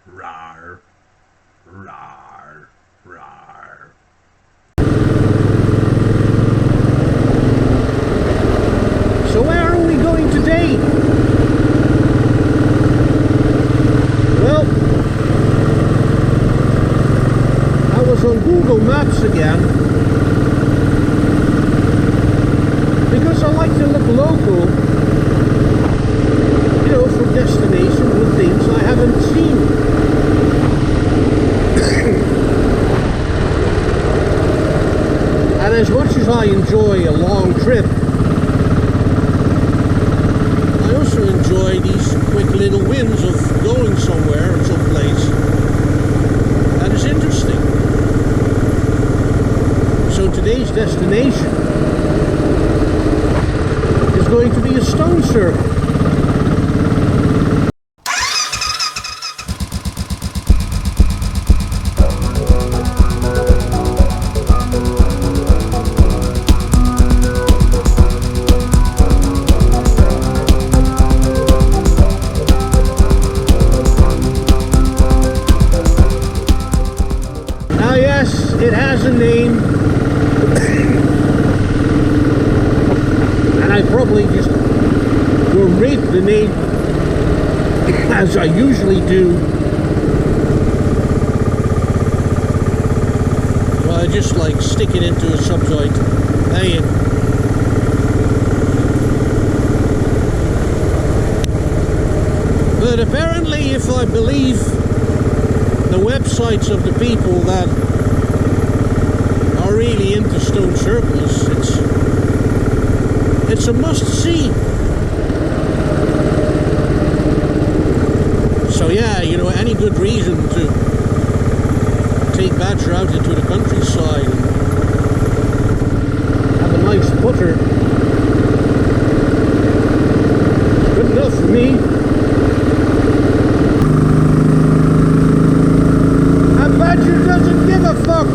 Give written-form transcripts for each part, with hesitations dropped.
Rar, rar, rar. So where are we going today? Well, I was on Google Maps again because I like to look local, you know, for destinations and things I haven't seen. And as much as I enjoy a long trip, I also enjoy these quick little wins of going somewhere or someplace that is interesting. So today's destination is going to be a stone circle. It has a name, and I probably just will rate the name as I usually do. Well, I just like stick it into a subjoint. Hey. But apparently, if I believe the websites of the people that are really into stone circles, it's a must-see. So yeah, you know, any good reason to take Badger out into the countryside and have a nice putter, good enough for me. And Badger doesn't give a fuck.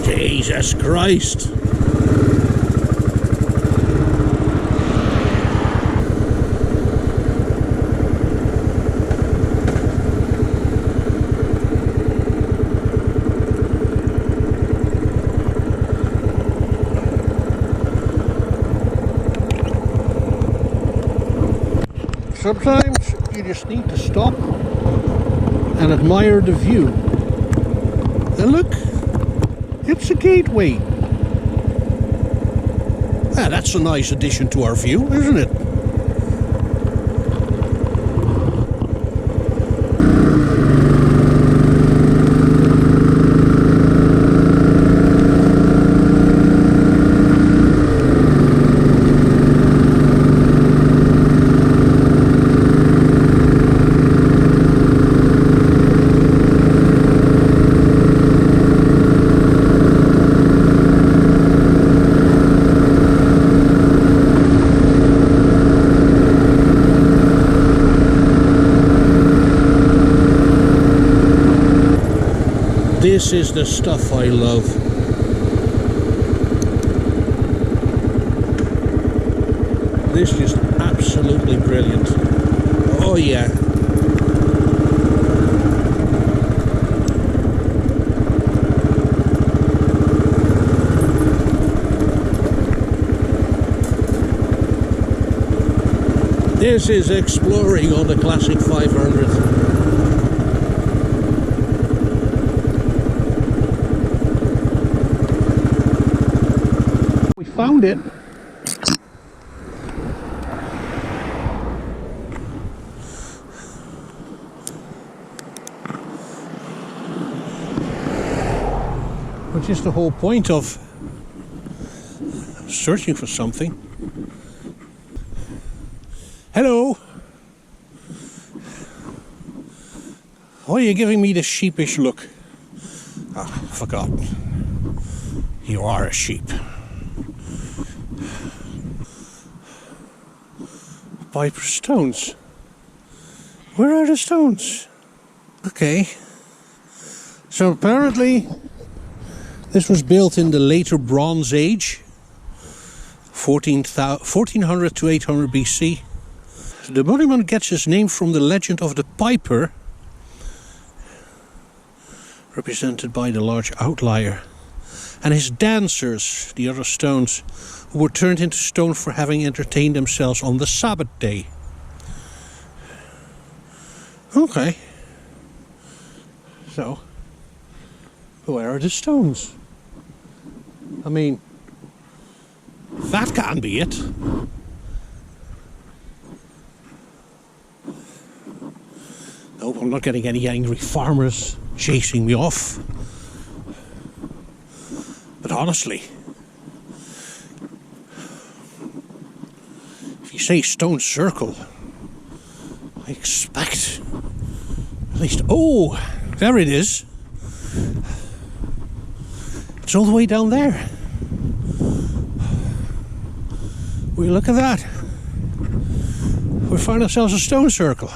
Jesus Christ. Sometimes you just need to stop and admire the view. And look, it's a gateway. Ah, that's a nice addition to our view, isn't it? This is the stuff I love. This is just absolutely brilliant. Oh yeah. This is exploring on the classic 500. We found it. Which is the whole point of searching for something. Hello! Why are you giving me this sheepish look? Ah, I forgot. You are a sheep. Piper stones. Where are the stones? Okay. So apparently this was built in the later Bronze Age, 1400 to 800 BC. The monument gets its name from the legend of the piper, represented by the large outlier, and his dancers, the other stones, who were turned into stone for having entertained themselves on the Sabbath day. Okay. So, where are the stones? I mean, that can't be it. Nope, I'm not getting any angry farmers chasing me off. But honestly, if you say stone circle, I expect at least, oh, there it is. It's all the way down there. We look at that. We find ourselves a stone circle.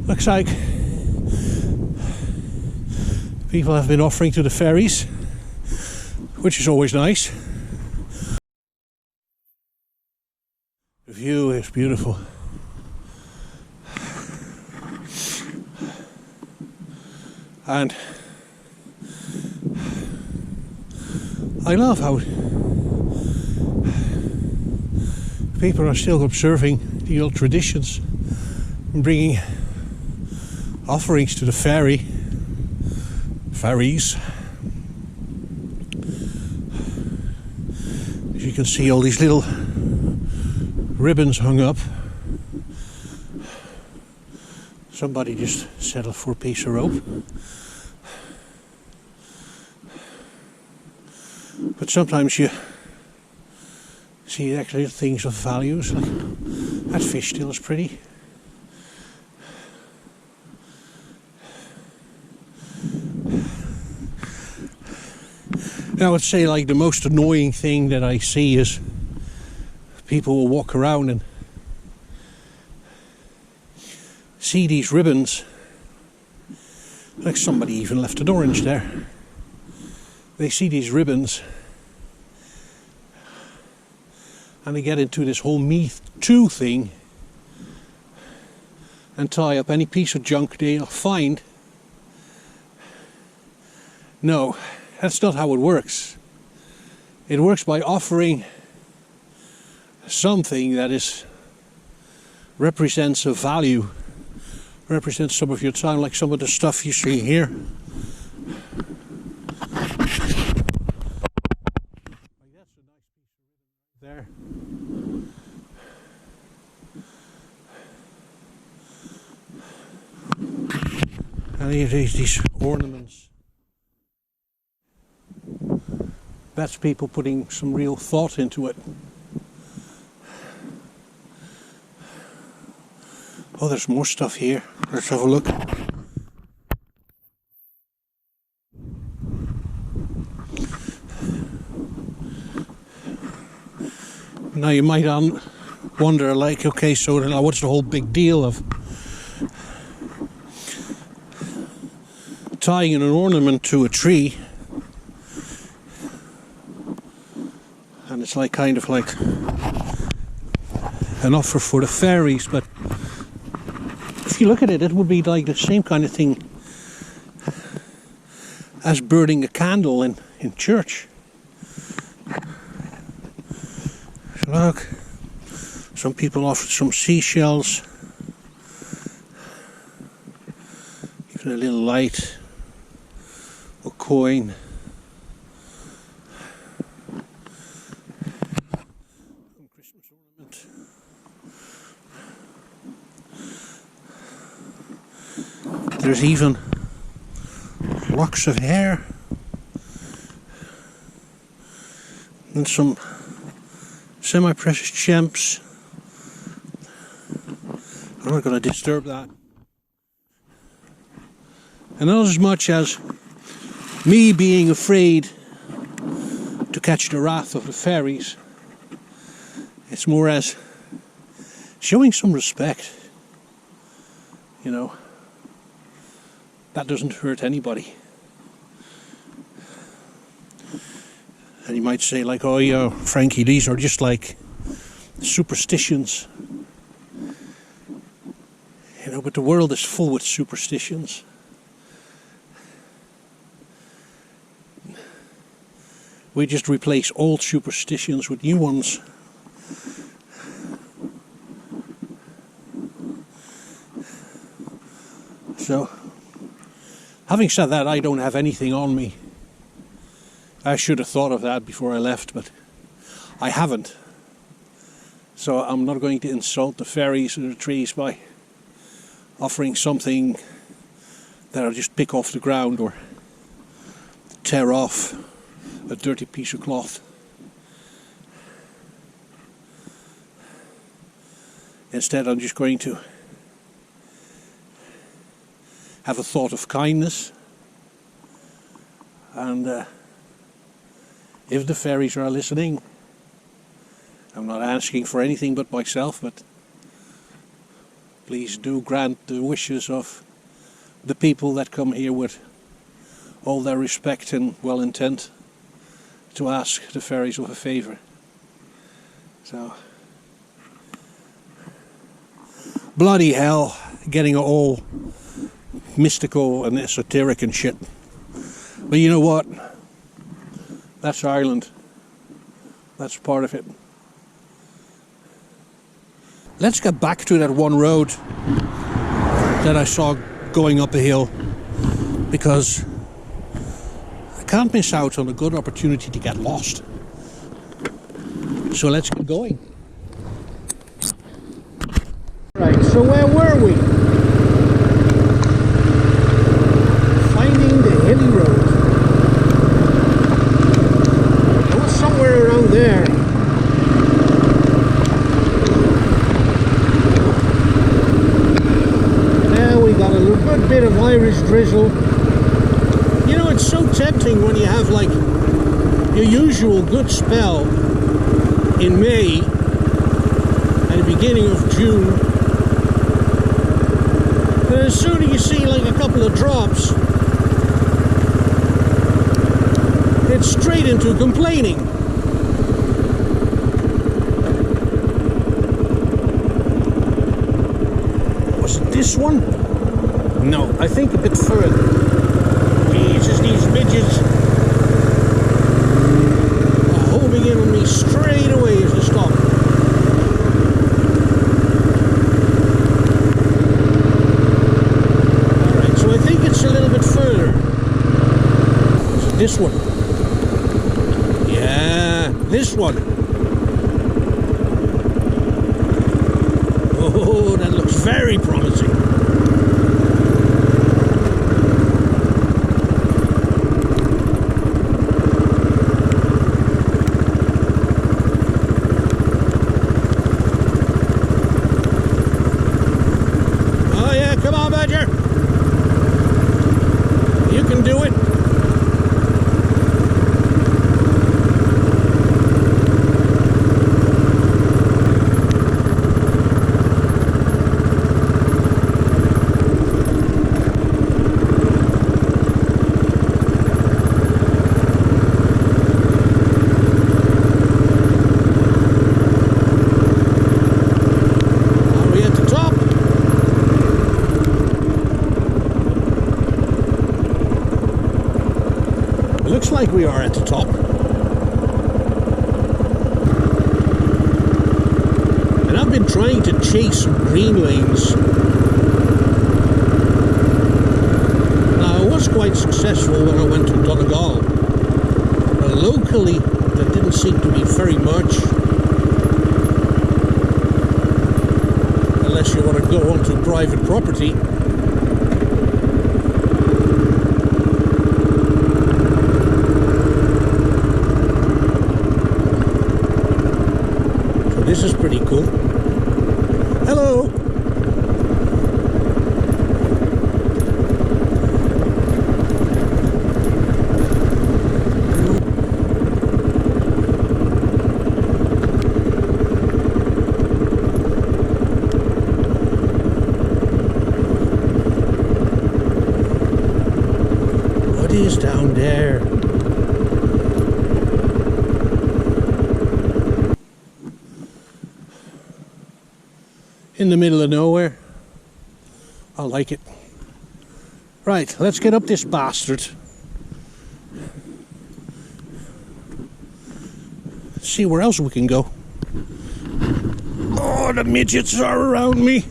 Looks like people have been offering to the ferries, which is always nice. The view is beautiful. And I love how people are still observing the old traditions and bringing offerings to the ferries. As you can see, all these little ribbons hung up. Somebody just settled for a piece of rope. But sometimes you see actually things of values, like that fish still is pretty. I would say, like, the most annoying thing that I see is people will walk around and see these ribbons, like somebody even left an orange there. They see these ribbons and they get into this whole Me Too thing and tie up any piece of junk they'll find. No, that's not how it works. It works by offering something that represents a value, represents some of your time, like some of the stuff you see here. There. And here these ornaments. That's people putting some real thought into it. Oh, there's more stuff here. Let's have a look. Now you might wonder, like, okay, so then what's the whole big deal of tying an ornament to a tree and And it's like kind of like an offer for the ferries, but if you look at it, it would be like the same kind of thing as burning a candle in church. So look, some people offered some seashells, even a little light or coin. Some Christmas ornament. There's even locks of hair and some semi-precious gems. I'm not going to disturb that. And not as much as me being afraid to catch the wrath of the fairies. It's more as showing some respect. You know, that doesn't hurt anybody. And you might say like, oh yeah, Frankie, these are just like superstitions. You know, but the world is full with superstitions. We just replace old superstitions with new ones. So, having said that, I don't have anything on me. I should have thought of that before I left, but I haven't. So I'm not going to insult the fairies or the trees by offering something that I'll just pick off the ground or tear off a dirty piece of cloth. Instead, I'm just going to have a thought of kindness, and if the fairies are listening, I'm not asking for anything but myself, but please do grant the wishes of the people that come here with all their respect and well intent to ask the fairies of a favour. So, bloody hell, getting all mystical and esoteric and shit. But you know what? That's Ireland. That's part of it. Let's get back to that one road that I saw going up a hill, because I can't miss out on a good opportunity to get lost. So let's get going. Right, so where were we? Finding the hilly road. It was somewhere around there. Got a good bit of Irish drizzle. You know, it's so tempting when you have like your usual good spell in May and the beginning of June, but as soon as you see like a couple of drops, it's straight into complaining. Was it this one? No, I think a bit further. Jesus, these midgets are homing in on me straight away as they stop. Alright, so I think it's a little bit further. Is it this one? Yeah, this one. Oh, that looks very promising. looks like we are at the top. And I've been trying to chase some green lanes. Now, I was quite successful when I went to Donegal. But locally, there didn't seem to be very much. Unless you want to go onto private property. So this is pretty cool. Hello! Down there. In the middle of nowhere. I like it. Right, let's get up this bastard. See where else we can go. Oh, the midgets are around me.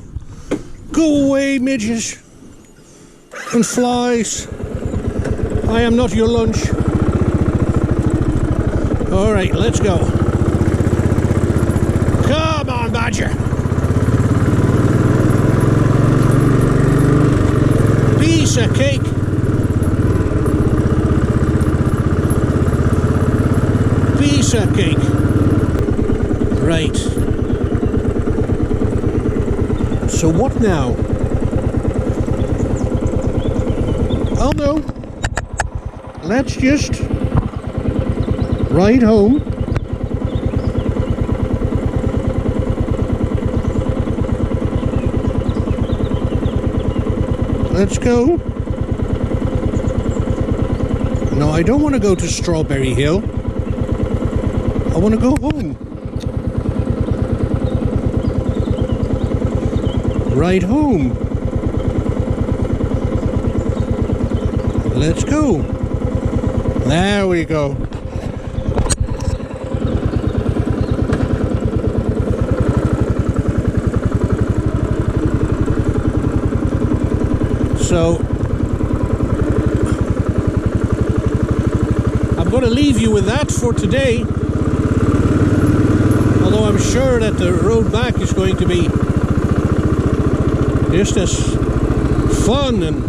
Go away, midgets. And flies. I am not your lunch. Alright, let's go. Come on, Badger. Piece of cake. Piece of cake. Right. So what now? Oh no. Let's just ride home. Let's go. No, I don't want to go to Strawberry Hill. I want to go home. Ride home. Let's go. There we go. So, I'm going to leave you with that for today. Although I'm sure that the road back is going to be just as fun and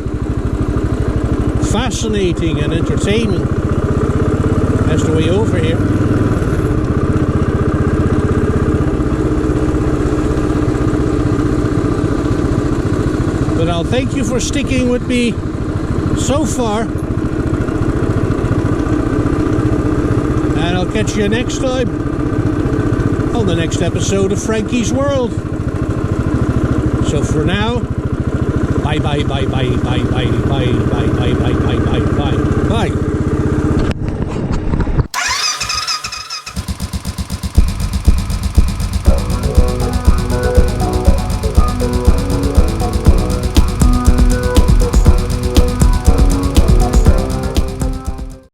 fascinating and entertaining as the way over here. But I'll thank you for sticking with me so far. And I'll catch you next time on the next episode of Frankie's World. So for now, bye bye bye bye bye bye bye bye bye bye bye bye bye bye.